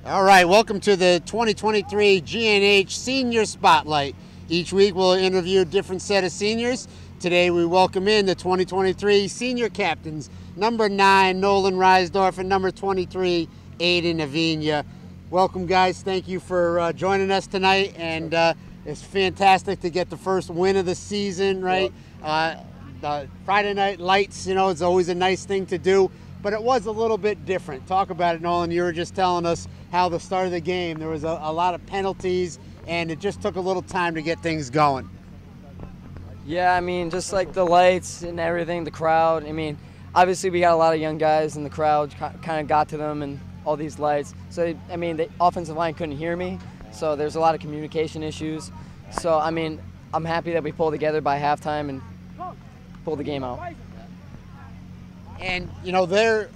All right, welcome to the 2023 GNH Senior Spotlight. Each week we'll interview a different set of seniors. Today we welcome in the 2023 senior captains, number 9, Nolan Reisdorf, and number 23, Aiden Avenia. Welcome, guys. Thank you for joining us tonight, and it's fantastic to get the first win of the season, right? The Friday night lights, it's always a nice thing to do, but it was a little bit different. Talk about it, Nolan. You were just telling us how the start of the game, there was a lot of penalties, and it just took a little time to get things going. Yeah, I mean, just like the lights and everything, the crowd. I mean, obviously we got a lot of young guys, and the crowd kind of got to them and all these lights. So, I mean, the offensive line couldn't hear me, so there's a lot of communication issues. So, I mean, I'm happy that we pulled together by halftime and pulled the game out. And, their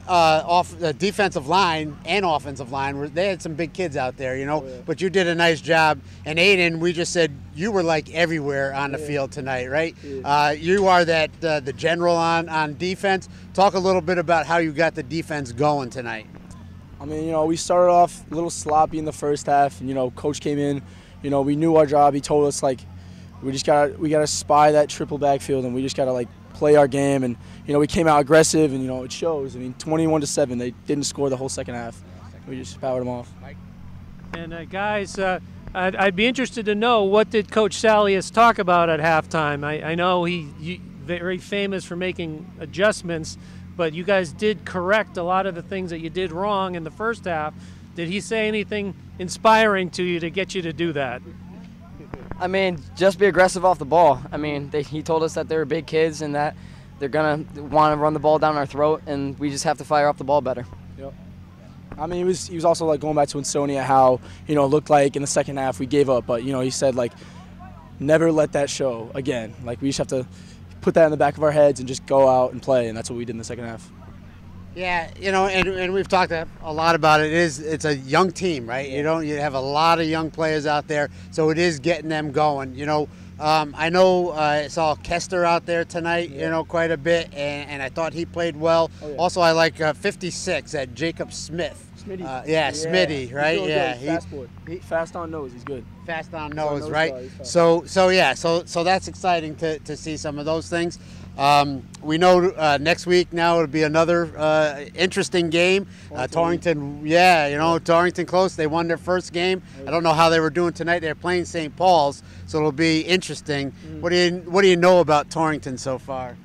defensive line and offensive line, they had some big kids out there, but you did a nice job. And Aiden, we just said you were like everywhere on the field tonight, right? You are the general on defense. Talk a little bit about how you got the defense going tonight. I mean, we started off a little sloppy in the first half, and, Coach came in, we knew our job. He told us, we gotta spy that triple backfield, and we just gotta, play our game. And, we came out aggressive, and, it shows. I mean, 21-7, they didn't score the whole second half. We just powered them off. And, guys, I'd be interested to know, what did Coach Salius talk about at halftime? I know he's very famous for making adjustments, but you guys did correct a lot of the things that you did wrong in the first half. Did he say anything inspiring to you to get you to do that? I mean, just be aggressive off the ball. I mean, he told us that they were big kids and that they're going to want to run the ball down our throat, and we just have to fire off the ball better. Yep. I mean, he was also going back to Winsonia, how, it looked like in the second half we gave up. But, he said, never let that show again. We just have to put that in the back of our heads and just go out and play, and that's what we did in the second half. Yeah, and we've talked a lot about it. It's a young team, right? Yeah. You have a lot of young players out there, so it is getting them going. I know I saw Kester out there tonight, quite a bit, and I thought he played well. Oh, yeah. Also, I like 56 at Jacob Smith. Smitty. Smitty, right? He's fast on nose. He's good. Fast on nose, right? Guy, so that's exciting to see some of those things. We know next week now it'll be another interesting game. Torrington, Torrington close. They won their first game. I don't know how they were doing tonight. They're playing St. Paul's, so it'll be interesting. What do you know about Torrington so far?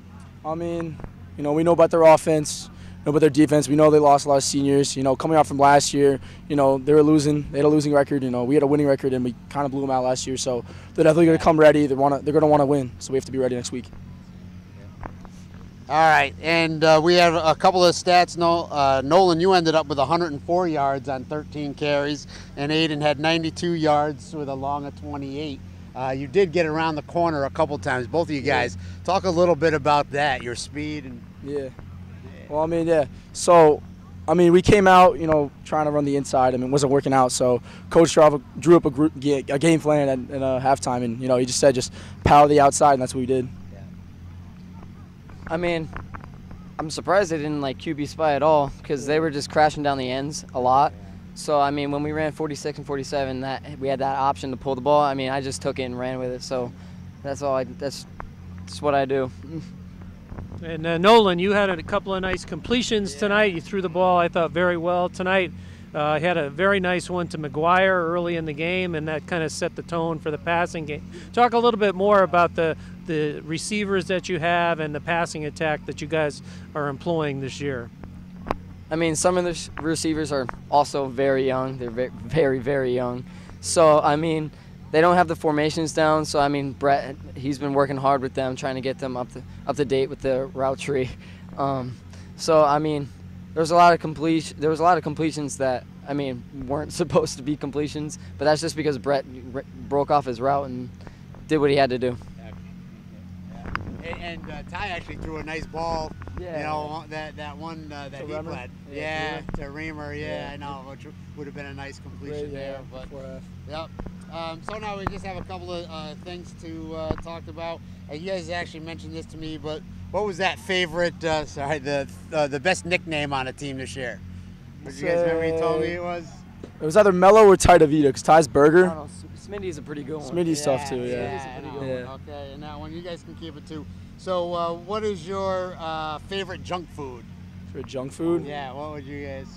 I mean, we know about their offense, know about their defense. We know they lost a lot of seniors. Coming out from last year, they were losing. They had a losing record. We had a winning record, and we kind of blew them out last year. So they're definitely going to come ready. They're going to want to win. So we have to be ready next week. All right, and we have a couple of stats. Nolan, you ended up with 104 yards on 13 carries, and Aiden had 92 yards with a long of 28. You did get around the corner a couple times, both of you guys. Yeah. Talk a little bit about that, your speed. And Yeah. Well, I mean, yeah. So, I mean, we came out, trying to run the inside. I mean, it wasn't working out. So, Coach drew up a game plan at halftime, and, he just said just power the outside, and that's what we did. I mean, I'm surprised they didn't QB spy at all, because they were just crashing down the ends a lot. So, I mean, when we ran 46 and 47, we had that option to pull the ball. I mean, I just took it and ran with it. So that's what I do. And Nolan, you had a couple of nice completions tonight. You threw the ball, I thought, very well tonight. Had a very nice one to McGuire early in the game, and that kind of set the tone for the passing game. Talk a little bit more about the receivers that you have and the passing attack that you guys are employing this year. I mean, some of the receivers are also very young. They're very, very, very young. So, I mean, they don't have the formations down. So, I mean, Brett, he's been working hard with them, trying to get them up to date with the route tree. So, I mean, there was a lot of completions that, I mean, weren't supposed to be completions, but that's just because Brett broke off his route and did what he had to do. And Ty actually threw a nice ball, that one that he Remer? played. To Remer, I know, which would have been a nice completion there. But yep. So now we just have a couple of things to talk about. You guys actually mentioned this to me, but what was that favorite, the best nickname on a team this year? What you guys remember you told me it was? It was either Mello or Ty DeVito, because Ty's I burger. don't know. Smitty's a pretty good one. Smitty's tough too. Yeah, pretty I know. good. Okay, and that one you guys can keep it too. So, what is your favorite junk food? For junk food, Yeah, what would you guys?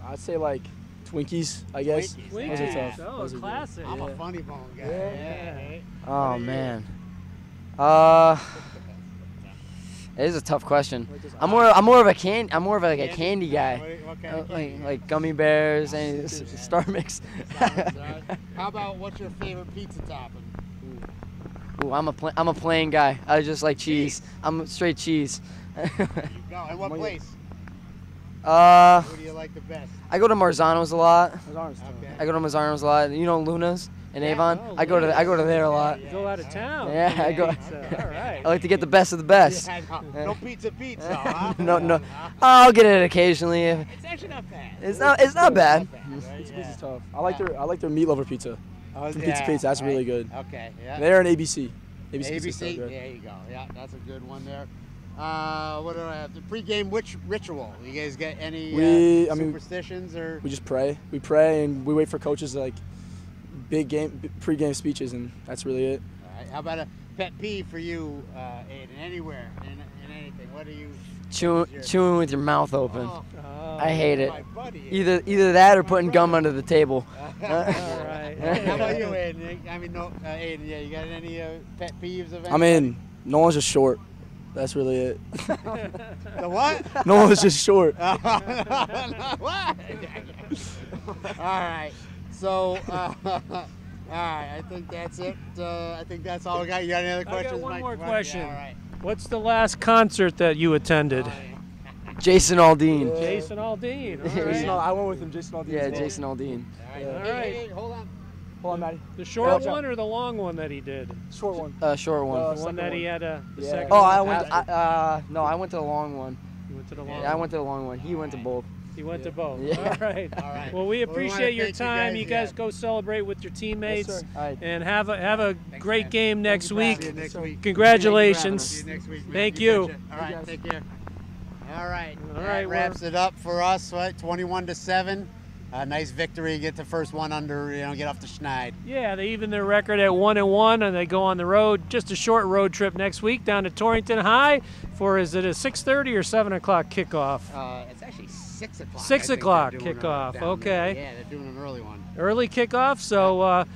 I'd say like Twinkies, I guess. Twinkies. Those are Yeah. tough. Oh, Those are good. classic. I'm a funny bone guy. Yeah. Oh man. It is a tough question. I'm more of a candy guy. What kind of candy? Like gummy bears and Star Mix. How about what's your favorite pizza topping? Ooh, I'm a plain guy. I just like cheese. I'm straight cheese. There you go. And what place? Who do you like the best? I go to Marzano's a lot. Okay. I go to Marzano's a lot. You know Luna's in Avon. Oh, I go to there a lot. Go out of town. Yeah, I go. All right. I like to get the best of the best. Yeah, no pizza, huh? No. I'll get it occasionally. It's actually not bad. It's not bad. Pizza Pizza's tough. I like their meat lover pizza. Oh, From Pizza Pizza, that's really good. Okay, yeah. They're an ABC. Pizza's ABC, tough, there you go. Yeah, that's a good one there. What do I have? The pregame ritual. You guys get any superstitions or? We just pray. We pray and we wait for coaches to, like, pregame speeches, and that's really it. All right. How about a pet peeve for you, Aiden? Anywhere, in anything. What do you? Chewing with your mouth open. Oh, I hate it. my buddy, Either that or putting gum under the table. All right. How about you, Aiden? I mean, no, Aiden. Yeah, you got any pet peeves of? I mean, no one's just short. That's really it. The what? No one's just short. What? All right. So, all right. I think that's it. I think that's all we got. You got any other questions? I got one Mike? more question. Yeah, all right. What's the last concert that you attended? Jason Aldean. Jason Aldean. All Jason, right. I went with him. Jason Aldean. Yeah, Jason Aldean. All right. All Hey, right. hey, hold on. Hold on, Maddie. The short Yeah. one or the long one that he did? Short one. Short one. The one second that he one. had the Yeah. second Oh, one I went. after. No, I went to the long one. You went to the long Yeah, I one. went to the long one. He went to both. He went to both. Yeah. All right. All right. Well, we wanna appreciate your thank time. You guys yeah. go celebrate with your teammates Yes, sir. All right. and have a great man. game next you, week. See you next week. Congratulations. See you next week. man. Thank you. betcha. All right. Take care. All right. All That right, wraps it up for us. Right? 21-7. Nice victory. Get the first one under. Get off the schneid. Yeah, they even their record at 1-1, and they go on the road. Just a short road trip next week down to Torrington High for, is it a 6:30 or 7 o'clock kickoff? It's actually 6 o'clock. 6 I think o'clock they're doing kickoff, down okay. there. Yeah, they're doing an early one. Early kickoff, so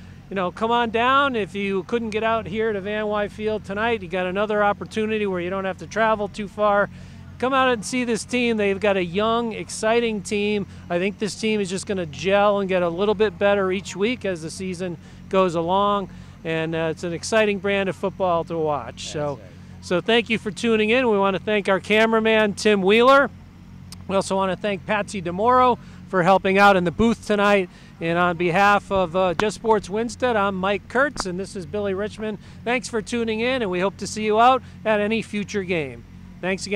come on down. If you couldn't get out here to Van Wy Field tonight, you got another opportunity where you don't have to travel too far. Come out and see this team. They've got a young, exciting team. I think this team is just going to gel and get a little bit better each week as the season goes along, and it's an exciting brand of football to watch. So thank you for tuning in. We want to thank our cameraman, Tim Wheeler. We also want to thank Patsy DeMoro for helping out in the booth tonight. And on behalf of Just Sports Winstead, I'm Mike Kurtz, and this is Billy Richmond. Thanks for tuning in, and we hope to see you out at any future game. Thanks again.